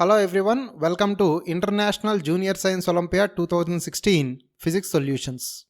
Hello everyone, welcome to International Junior Science Olympiad 2016 Physics Solutions.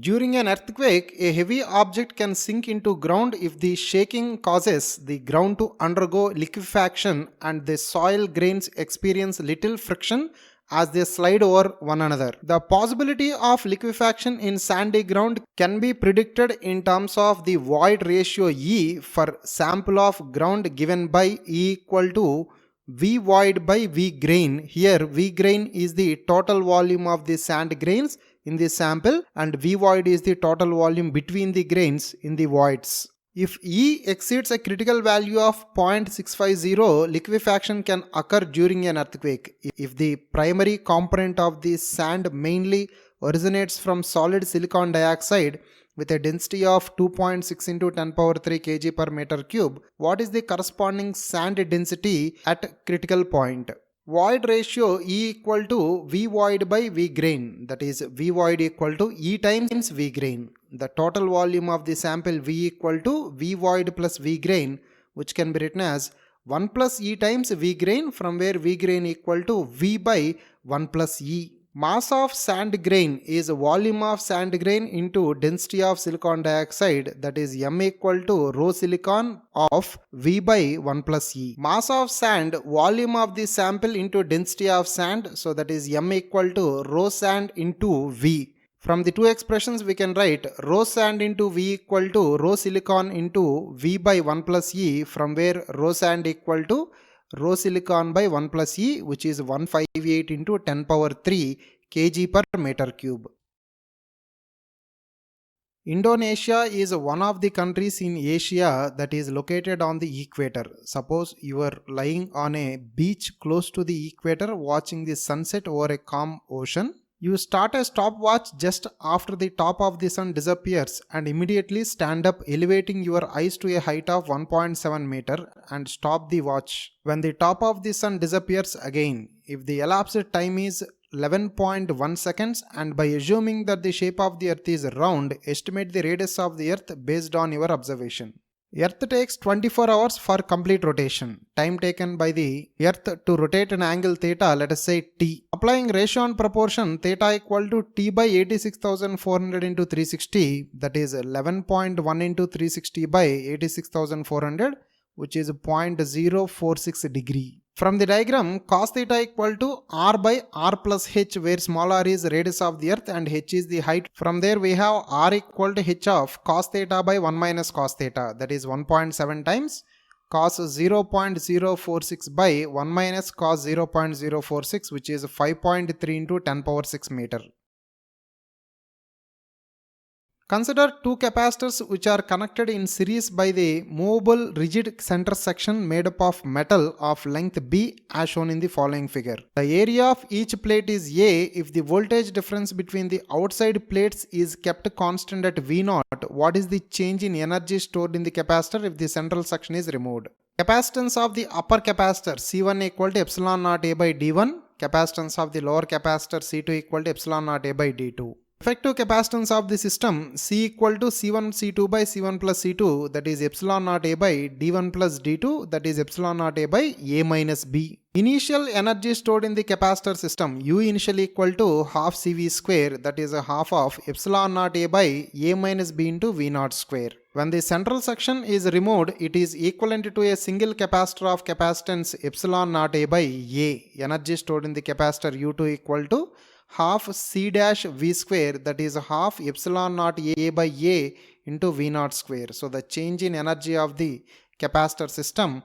During an earthquake, a heavy object can sink into ground if the shaking causes the ground to undergo liquefaction and the soil grains experience little friction as they slide over one another. The possibility of liquefaction in sandy ground can be predicted in terms of the void ratio E for sample of ground given by E equal to V void by V grain. Here V grain is the total volume of the sand grains in the sample and V void is the total volume between the grains in the voids. If E exceeds a critical value of 0.650, liquefaction can occur during an earthquake. If the primary component of the sand mainly originates from solid silicon dioxide with a density of 2.6 into 10 power 3 kg per meter cube, what is the corresponding sand density at critical point? Void ratio E equal to V void by V grain, that is V void equal to E times V grain. The total volume of the sample V equal to V void plus V grain, which can be written as 1 plus E times V grain, from where V grain equal to V by 1 plus E. Mass of sand grain is volume of sand grain into density of silicon dioxide, that is M equal to rho silicon of V by 1 plus E. Mass of sand, volume of the sample into density of sand, so that is M equal to rho sand into V. From the two expressions we can write rho sand into V equal to rho silicon into V by 1 plus E, from where rho sand equal to rho silicon by 1 plus E, which is 158 into 10 power 3 kg per meter cube. Indonesia is one of the countries in Asia that is located on the equator. Suppose you are lying on a beach close to the equator watching the sunset over a calm ocean. You start a stopwatch just after the top of the sun disappears and immediately stand up, elevating your eyes to a height of 1.7 meter and stop the watch when the top of the sun disappears again. If the elapsed time is 11.1 seconds, and by assuming that the shape of the earth is round, estimate the radius of the earth based on your observation. Earth takes 24 hours for complete rotation. Time taken by the earth to rotate an angle theta, let us say t. Applying ratio and proportion theta equal to t by 86,400 into 360, that is 11.1 into 360 by 86,400, which is 0.046 degree. From the diagram, cos theta equal to r by r plus h, where small r is radius of the earth and h is the height. From there we have r equal to h of cos theta by 1 minus cos theta, that is 1.7 times cos 0.046 by 1 minus cos 0.046, which is 5.3 into 10 power 6 meter. Consider two capacitors which are connected in series by the movable rigid center section made up of metal of length B as shown in the following figure. The area of each plate is A if the voltage difference between the outside plates is kept constant at V0. What is the change in energy stored in the capacitor if the central section is removed? Capacitance of the upper capacitor C1 equal to epsilon naught A by D1. Capacitance of the lower capacitor C2 equal to epsilon naught A by D2. Effective capacitance of the system C equal to C1 C2 by C1 plus C2, that is epsilon naught A by D1 plus D2, that is epsilon naught A by A minus B. Initial energy stored in the capacitor system U initial equal to half CV square, that is a half of epsilon naught A by A minus B into V naught square. When the central section is removed, it is equivalent to a single capacitor of capacitance epsilon naught A by A. Energy stored in the capacitor U2 equal to half C dash V square, that is half epsilon naught A by A into V naught square. So the change in energy of the capacitor system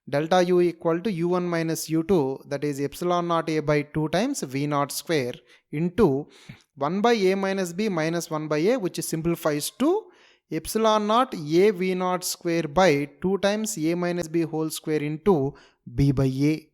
delta U equal to U1 minus U2, that is epsilon naught A by 2 times V naught square into 1 by A minus B minus 1 by A, which simplifies to epsilon naught A V naught square by 2 times A minus B whole square into B by A.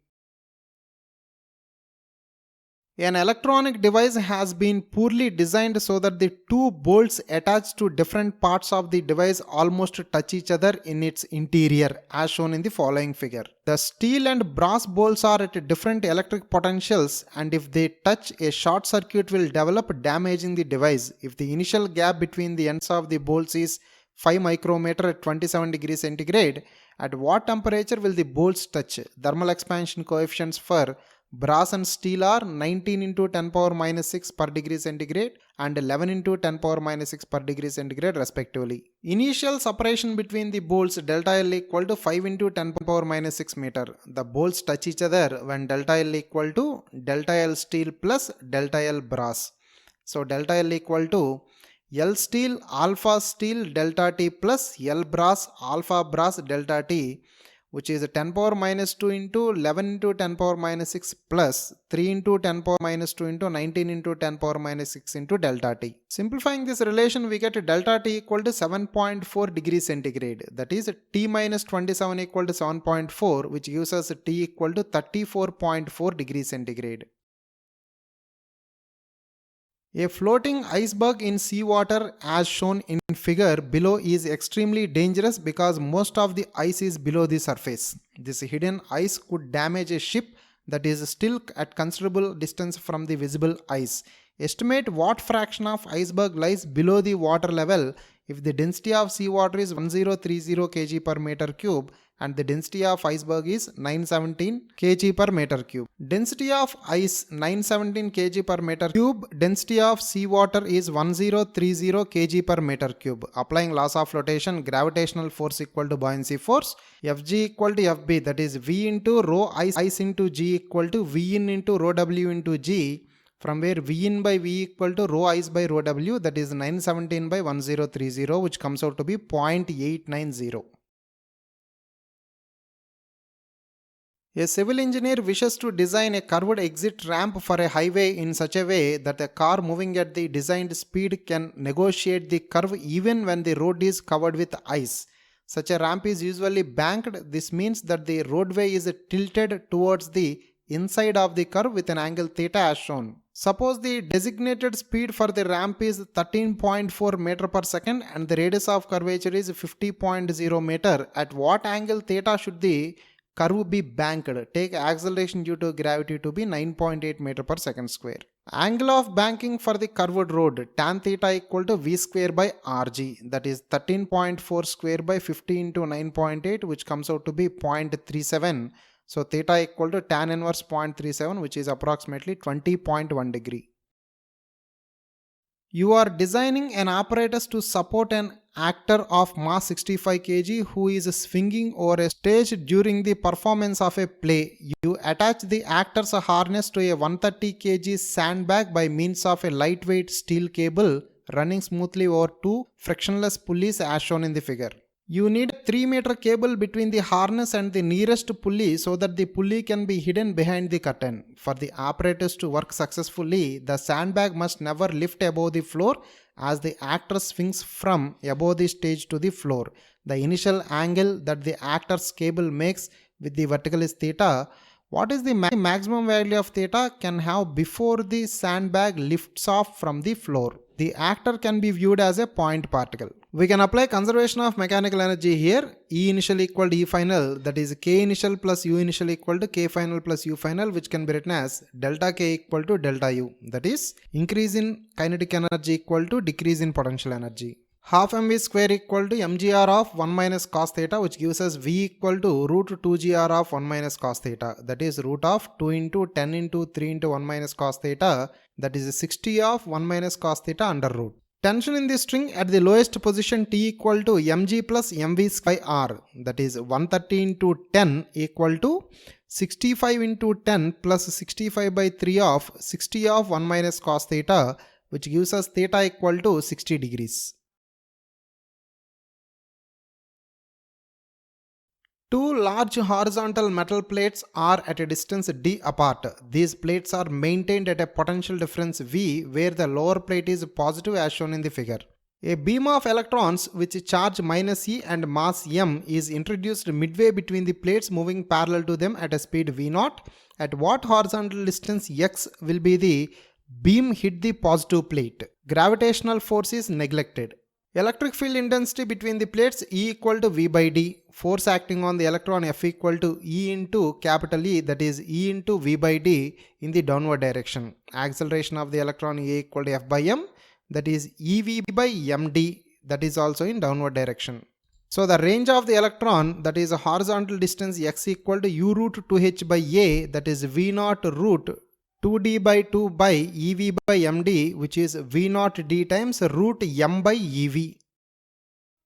An electronic device has been poorly designed so that the two bolts attached to different parts of the device almost touch each other in its interior, as shown in the following figure. The steel and brass bolts are at different electric potentials, and if they touch, a short circuit will develop, damaging the device. If the initial gap between the ends of the bolts is 5 micrometer at 27 degrees centigrade At what temperature will the bolts touch? Thermal expansion coefficients for brass and steel are 19 into 10 power minus 6 per degree centigrade and 11 into 10 power minus 6 per degree centigrade respectively. Initial separation between the bolts delta L equal to 5 into 10 power minus 6 meter. The bolts touch each other when delta L equal to delta L steel plus delta L brass. So delta L equal to L steel alpha steel delta T plus L brass alpha brass delta T, which is 10 power minus 2 into 11 into 10 power minus 6 plus 3 into 10 power minus 2 into 19 into 10 power minus 6 into delta T. Simplifying this relation, we get delta T equal to 7.4 degrees centigrade. That is T minus 27 equal to 7.4, which gives us T equal to 34.4 degrees centigrade. A floating iceberg in seawater as shown in figure below is extremely dangerous because most of the ice is below the surface. This hidden ice could damage a ship that is still at considerable distance from the visible ice. Estimate what fraction of iceberg lies below the water level if the density of seawater is 1030 kg per meter cube and the density of iceberg is 917 kg per meter cube. Density of ice 917 kg per meter cube, density of seawater is 1030 kg per meter cube. Applying laws of flotation, gravitational force equal to buoyancy force, Fg equal to Fb, that is V into rho ice into G equal to V in into rho W into G, from where V in by V equal to rho ice by rho W, that is 917 by 1030, which comes out to be 0.890. A civil engineer wishes to design a curved exit ramp for a highway in such a way that a car moving at the designed speed can negotiate the curve even when the road is covered with ice. Such a ramp is usually banked. This means that the roadway is tilted towards the inside of the curve with an angle theta as shown. Suppose the designated speed for the ramp is 13.4 meter per second and the radius of curvature is 50.0 meter. At what angle theta should the curve be banked? Take acceleration due to gravity to be 9.8 meter per second square. Angle of banking for the curved road, tan theta equal to V square by Rg, that is 13.4 square by 50 into 9.8, which comes out to be 0.37. So theta equal to tan inverse 0.37, which is approximately 20.1 degree. You are designing an apparatus to support an actor of mass 65 kg who is swinging over a stage during the performance of a play. You attach the actor's harness to a 130 kg sandbag by means of a lightweight steel cable running smoothly over two frictionless pulleys as shown in the figure. You need a 3 meter cable between the harness and the nearest pulley so that the pulley can be hidden behind the curtain. For the apparatus to work successfully, the sandbag must never lift above the floor as the actor swings from above the stage to the floor. The initial angle that the actor's cable makes with the vertical is theta. What is the maximum value of theta can have before the sandbag lifts off from the floor? The actor can be viewed as a point particle. We can apply conservation of mechanical energy here. E initial equal to E final, that is K initial plus U initial equal to K final plus U final, which can be written as delta K equal to delta U, that is increase in kinetic energy equal to decrease in potential energy. Half mv square equal to mgr of 1 minus cos theta, which gives us v equal to root 2gr of 1 minus cos theta, that is root of 2 into 10 into 3 into 1 minus cos theta, that is 60 of 1 minus cos theta under root. Tension in the string at the lowest position T equal to mg plus mv by r, that is 130 into 10 equal to 65 into 10 plus 65 by 3 of 60 of 1 minus cos theta, which gives us theta equal to 60 degrees. Two large horizontal metal plates are at a distance d apart. These plates are maintained at a potential difference V where the lower plate is positive as shown in the figure. A beam of electrons which charge minus E and mass m is introduced midway between the plates moving parallel to them at a speed v0. At what horizontal distance x will be the beam hit the positive plate? Gravitational force is neglected. Electric field intensity between the plates E equal to V by D. Force acting on the electron F equal to E into capital E, that is E into V by D in the downward direction. Acceleration of the electron E equal to F by M, that is EV by MD, that is also in downward direction. So the range of the electron, that is a horizontal distance x equal to u root 2h by a, that is v naught root 2d by 2 by ev by md, which is v naught d times root m by ev.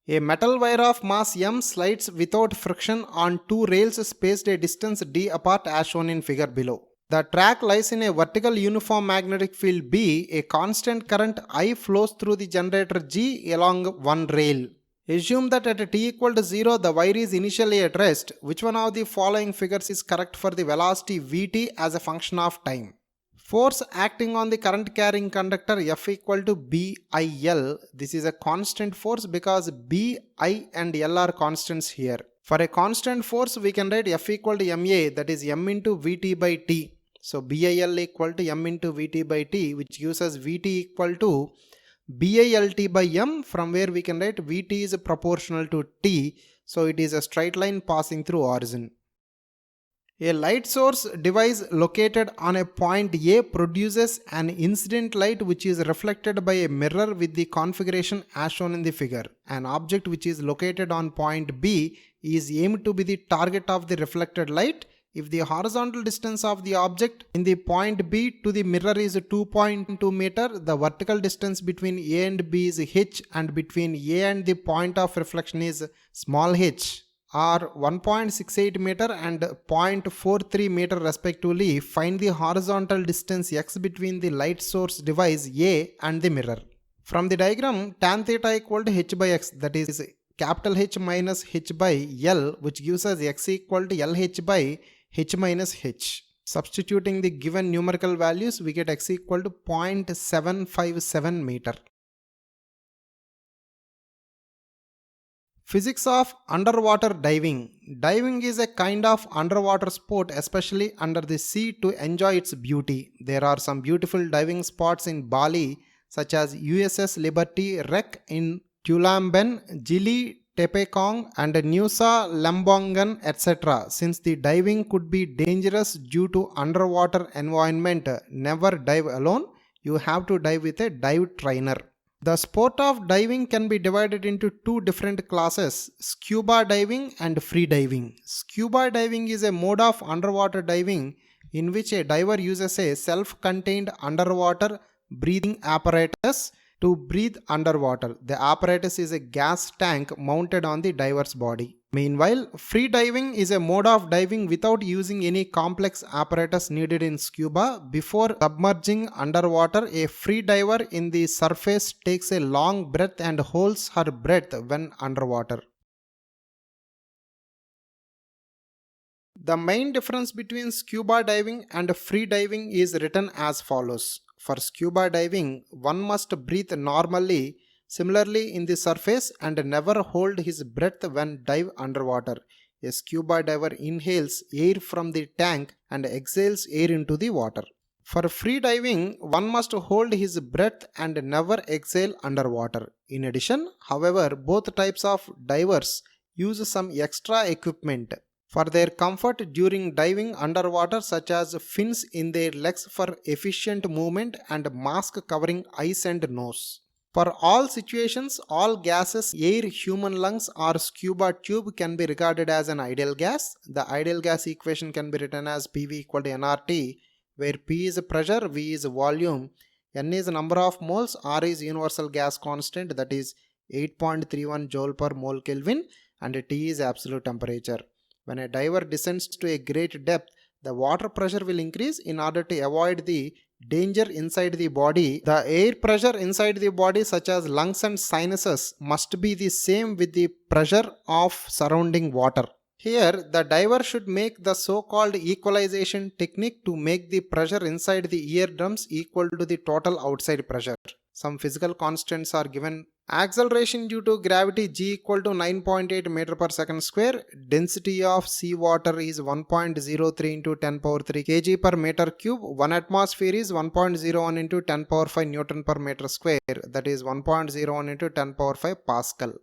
A metal wire of mass m slides without friction on two rails spaced a distance d apart as shown in figure below. The track lies in a vertical uniform magnetic field B. A constant current I flows through the generator G along one rail. Assume that at t equal to 0 the wire is initially at rest. Which one of the following figures is correct for the velocity Vt as a function of time? Force acting on the current carrying conductor F equal to BIL. This is a constant force because B, I and L are constants here. For a constant force we can write F equal to MA, that is M into Vt by T. So BIL equal to M into Vt by T, which gives us Vt equal to BILT by M, from where we can write Vt is proportional to T. So it is a straight line passing through origin. A light source device located on a point A produces an incident light which is reflected by a mirror with the configuration as shown in the figure. An object which is located on point B is aimed to be the target of the reflected light. If the horizontal distance of the object in the point B to the mirror is 2.2 meter, the vertical distance between A and B is h, and between A and the point of reflection is small h, are 1.68 meter and 0.43 meter respectively. Find the horizontal distance x between the light source device A and the mirror. From the diagram, tan theta equal to h by x, that is capital H minus h by L, which gives us x equal to LH by h minus h. Substituting the given numerical values, we get x equal to 0.757 meter. Physics of underwater diving. Diving is a kind of underwater sport, especially under the sea, to enjoy its beauty. There are some beautiful diving spots in Bali, such as USS Liberty wreck in Tulamben, Gili Tepekong and Nusa Lembongan, etc. Since the diving could be dangerous due to underwater environment, never dive alone. You have to dive with a dive trainer. The sport of diving can be divided into two different classes, scuba diving and free diving. Scuba diving is a mode of underwater diving in which a diver uses a self-contained underwater breathing apparatus to breathe underwater. The apparatus is a gas tank mounted on the diver's body. Meanwhile, free diving is a mode of diving without using any complex apparatus needed in scuba. Before submerging underwater, a free diver in the surface takes a long breath and holds her breath when underwater. The main difference between scuba diving and free diving is written as follows. For scuba diving, one must breathe normally, similarly in the surface, and never hold his breath when dive underwater. A scuba diver inhales air from the tank and exhales air into the water. For free diving, one must hold his breath and never exhale underwater. In addition, however, both types of divers use some extra equipment for their comfort during diving underwater, such as fins in their legs for efficient movement and mask covering eyes and nose. For all situations, all gases, air, human lungs or scuba tube can be regarded as an ideal gas. The ideal gas equation can be written as PV equal to nRT, where P is pressure, V is volume, N is number of moles, R is universal gas constant, that is 8.31 joule per mole Kelvin, and T is absolute temperature. When a diver descends to a great depth, the water pressure will increase. In order to avoid the danger inside the body, the air pressure inside the body, such as lungs and sinuses, must be the same with the pressure of surrounding water. Here, the diver should make the so-called equalization technique to make the pressure inside the eardrums equal to the total outside pressure. Some physical constants are given. Acceleration due to gravity G equal to 9.8 meter per second square. Density of sea water is 1.03 into 10 power 3 kg per meter cube. 1 atmosphere is 1.01 into 10 power 5 Newton per meter square. That is 1.01 into 10 power 5 Pascal.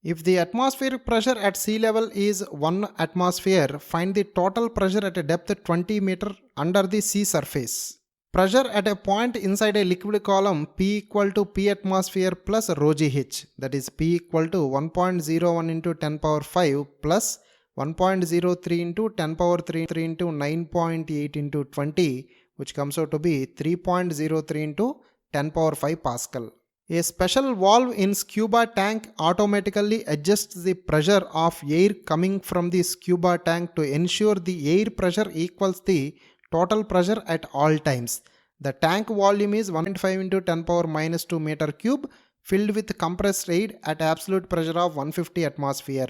If the atmospheric pressure at sea level is 1 atmosphere, find the total pressure at a depth 20 meter under the sea surface. Pressure at a point inside a liquid column P equal to P atmosphere plus rho GH, that is P equal to 1.01 into 10 power 5 plus 1.03 into 10 power 3 into 9.8 into 20, which comes out to be 3.03 into 10 power 5 Pascal. A special valve in scuba tank automatically adjusts the pressure of air coming from the scuba tank to ensure the air pressure equals the total pressure at all times. The tank volume is 1.5 into 10 power minus 2 meter cube filled with compressed air at absolute pressure of 150 atmosphere.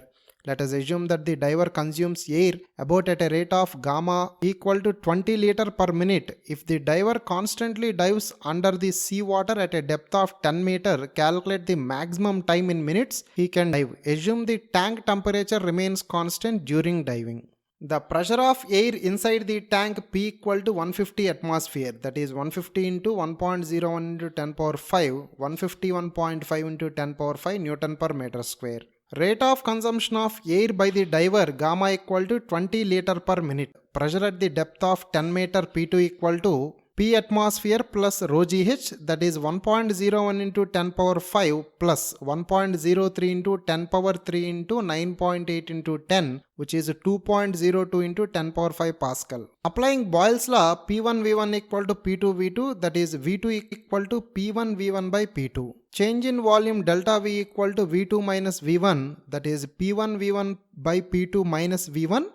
Let us assume that the diver consumes air about at a rate of gamma equal to 20 liter per minute. If the diver constantly dives under the seawater at a depth of 10 meter, calculate the maximum time in minutes he can dive. Assume the tank temperature remains constant during diving. The pressure of air inside the tank P equal to 150 atmosphere, that is 150 into 1.01 into 10 power 5, 151.5 into 10 power 5 Newton per meter square. Rate of consumption of air by the diver gamma equal to 20 liter per minute. Pressure at the depth of 10 meter P2 equal to P atmosphere plus rho GH, that is 1.01 into 10 power 5 plus 1.03 into 10 power 3 into 9.8 into 10, which is 2.02 into 10 power 5 Pascal. Applying Boyle's law, P1 V1 equal to P2 V2, that is V2 equal to P1 V1 by P2. Change in volume delta V equal to V2 minus V1, that is P1 V1 by P2 minus V1,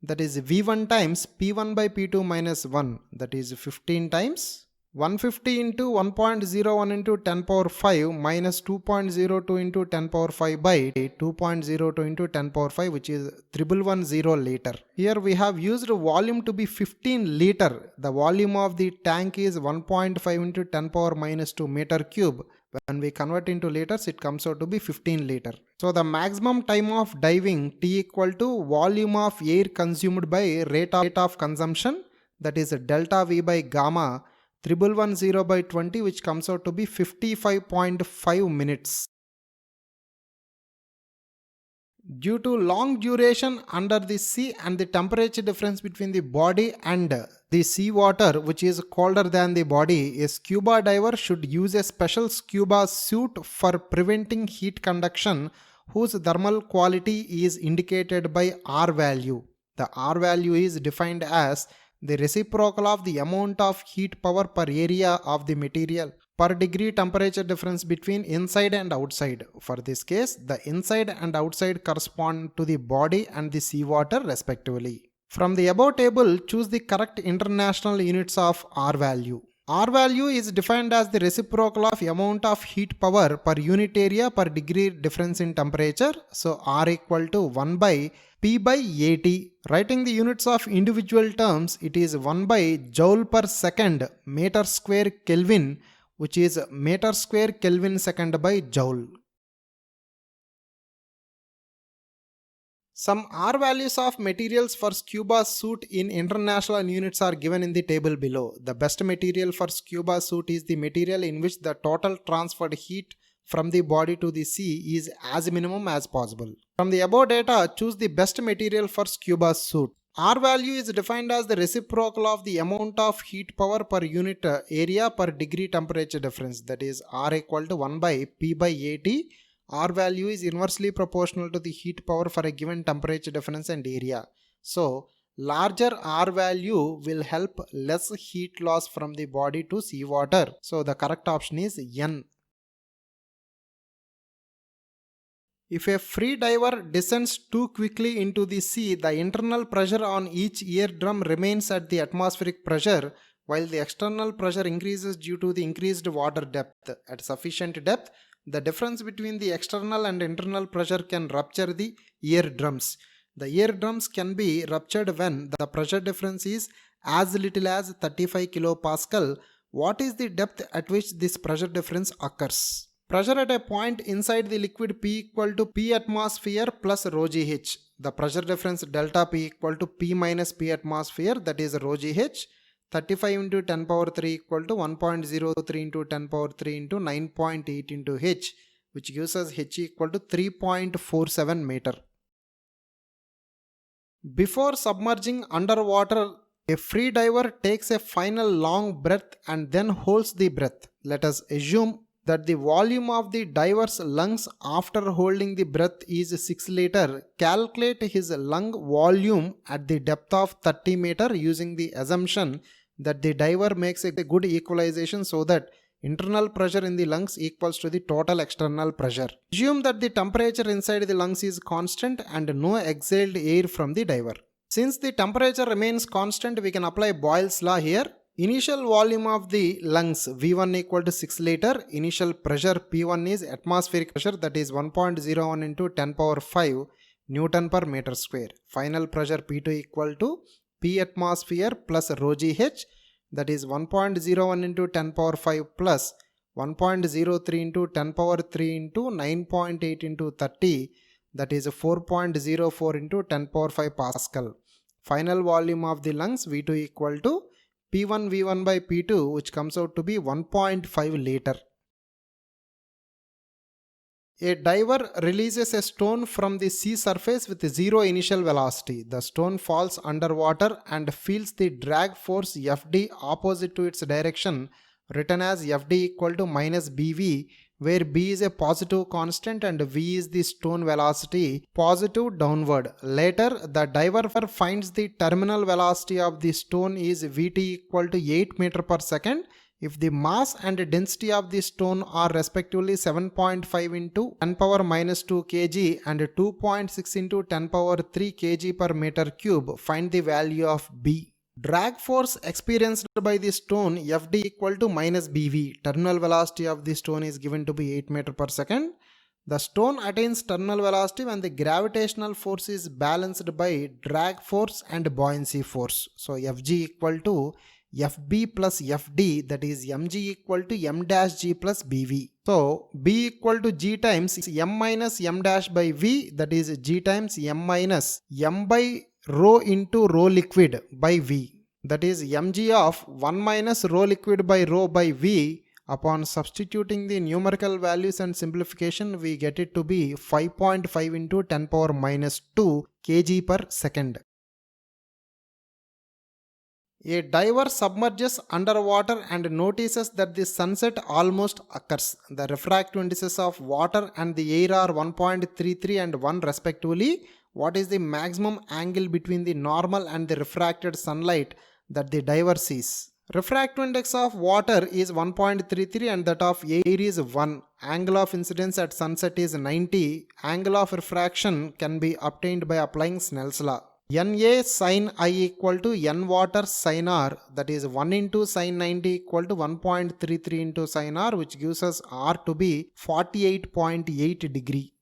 that is V1 times P1 by P2 minus 1, that is 15 times 150 into 1.01 into 10 power 5 minus 2.02 into 10 power 5 by 2.02 into 10 power 5, which is 1110 liter. Here we have used volume to be 15 liter. The volume of the tank is 1.5 into 10 power minus 2 meter cube. When we convert into liters, it comes out to be 15 liter. So the maximum time of diving T equal to volume of air consumed by rate of consumption, that is delta V by gamma 1110 by 20, which comes out to be 55.5 minutes. Due to long duration under the sea and the temperature difference between the body and the sea water, which is colder than the body, a scuba diver should use a special scuba suit for preventing heat conduction, whose thermal quality is indicated by R value. The R value is defined as the reciprocal of the amount of heat power per area of the material per degree temperature difference between inside and outside. For this case, the inside and outside correspond to the body and the seawater respectively. From the above table, choose the correct international units of R value. R value is defined as the reciprocal of amount of heat power per unit area per degree difference in temperature. So R equal to 1 by P by AT. Writing the units of individual terms, it is 1 by joule per second meter square Kelvin, which is meter square Kelvin second by joule. Some R values of materials for scuba suit in international units are given in the table below. The best material for scuba suit is the material in which the total transferred heat from the body to the sea is as minimum as possible. From the above data, choose the best material for scuba suit. R value is defined as the reciprocal of the amount of heat power per unit area per degree temperature difference, that is R equal to 1 by P by AT. R value is inversely proportional to the heat power for a given temperature difference and area. So, larger R value will help less heat loss from the body to seawater. So, the correct option is N. If a free diver descends too quickly into the sea, the internal pressure on each eardrum remains at the atmospheric pressure, while the external pressure increases due to the increased water depth. At sufficient depth, the difference between the external and internal pressure can rupture the eardrums. The eardrums can be ruptured when the pressure difference is as little as 35 kilopascal. What is the depth at which this pressure difference occurs? Pressure at a point inside the liquid P equal to P atmosphere plus rho GH. The pressure difference delta P equal to P minus P atmosphere, that is rho GH. 35 into 10 power 3 equal to 1.03 into 10 power 3 into 9.8 into H, which gives us H equal to 3.47 meter. Before submerging underwater A free diver takes a final long breath and then holds the breath. Let us assume that the volume of the diver's lungs after holding the breath is 6 liter. Calculate his lung volume at the depth of 30 meter using the assumption that the diver makes a good equalization so that internal pressure in the lungs equals to the total external pressure. Assume that the temperature inside the lungs is constant and no exhaled air from the diver. Since the temperature remains constant, we can apply Boyle's law here. Initial volume of the lungs V1 equal to 6 liter. Initial pressure P1 is atmospheric pressure, that is 1.01 into 10 power 5 Newton per meter square. Final pressure P2 equal to P atmosphere plus rho GH, that is 1.01 into 10 power 5 plus 1.03 into 10 power 3 into 9.8 into 30, that is 4.04 into 10 power 5 Pascal. Final volume of the lungs V2 equal to P1 V1 by P2, which comes out to be 1.5 liter. A diver releases a stone from the sea surface with zero initial velocity. The stone falls underwater and feels the drag force Fd opposite to its direction, written as Fd equal to minus Bv, where B is a positive constant and V is the stone velocity, positive downward. Later, the diver finds the terminal velocity of the stone is Vt equal to 8 meter per second if the mass and density of the stone are respectively 7.5 into 10 power minus 2 kg and 2.6 into 10 power 3 kg per meter cube. Find the value of B. Drag force experienced by the stone Fd equal to minus Bv. Terminal velocity of the stone is given to be 8 meter per second. The stone attains terminal velocity when the gravitational force is balanced by drag force and buoyancy force. So Fg equal to Fb plus Fd, that is mg equal to m dash g plus Bv. So B equal to g times m minus m dash by V, that is g times m minus m by rho into rho liquid by V, that is mg of 1 minus rho liquid by rho by V. Upon substituting the numerical values and simplification, we get it to be 5.5 into 10 power minus 2 kg per second. A diver submerges underwater and notices that the sunset almost occurs. The refractive indices of water and the air are 1.33 and 1 respectively. What is the maximum angle between the normal and the refracted sunlight that the diver sees? Refractive index of water is 1.33 and that of air is 1. Angle of incidence at sunset is 90. Angle of refraction can be obtained by applying Snell's law. Na sin I equal to n water sin r, that is 1 into sin 90 equal to 1.33 into sin r, which gives us r to be 48.8 degree.